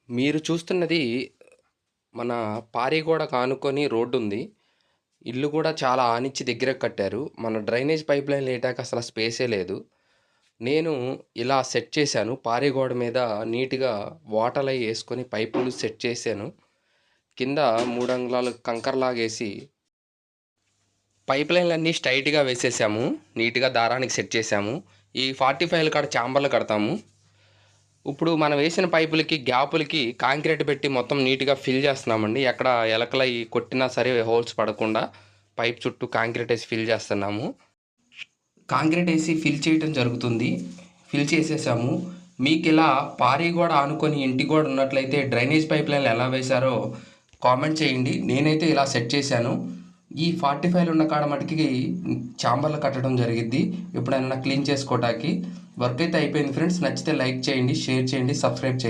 మీరు చూస్తున్నది మన పారిగోడకు ఆనుకొని రోడ్డుంది. ఇల్లు గూడా చాలా ఆనిచ్చి దగ్గరకి కట్టారు. మన డ్రైనేజ్ పైప్‌లైన్‌లు ఎయటానికి అసల స్పేసే లేదు. నేను ఇలా సెట్ చేశాను. పారిగోడ మీద నీట్‌గా వాటలయి యేసుకొని పైపులు సెట్ చేశాను. కింద 3 అంగుళాలు కంకరలాగేసి పైప్‌లైన్‌లన్నీ స్ట్రెయిట్‌గా వేసేసాము. నీట్‌గా దారానికి సెట్ చేశాము. ఈ 45ల కాడ చాంబర్లు కడతాము. ఇప్పుడు మనం వేసిన పైపులకి, గ్యాపులకి కాంక్రీట్ పెట్టి మొత్తం నీట్‌గా ఫిల్ చేస్తున్నామండి. ఎక్కడ ఎలకలయి కొట్టినా సరే హోల్స్ పడకుండా పైప్ చుట్టూ కాంక్రీట్ ఏసి ఫిల్ చేస్తున్నాము. కాంక్రీట్ ఏసి ఫిల్ చేయటం జరుగుతుంది. ఫిల్ చేసేసాము. మీకిలా పారి గోడ ఆనుకొని ఇంటి గోడ ఉన్నట్లయితే డ్రైనేజ్ పైప్‌లైన్‌లు ఎలా వేశారో కామెంట్ చేయండి. నేనైతే ఇలా సెట్ చేశాను. ఈ 45లు ఉన్న కాడ మటికి చాంబర్లు కట్టడం జరిగిద్ది. ఎప్పుడైనా క్లీన్ చేసుకోవటానికి. వర్క్ అయితే అయిపోయింది ఫ్రెండ్స్. నచ్చితే లైక్ చేయండి, షేర్ చేయండి, సబ్స్క్రైబ్ చేయండి.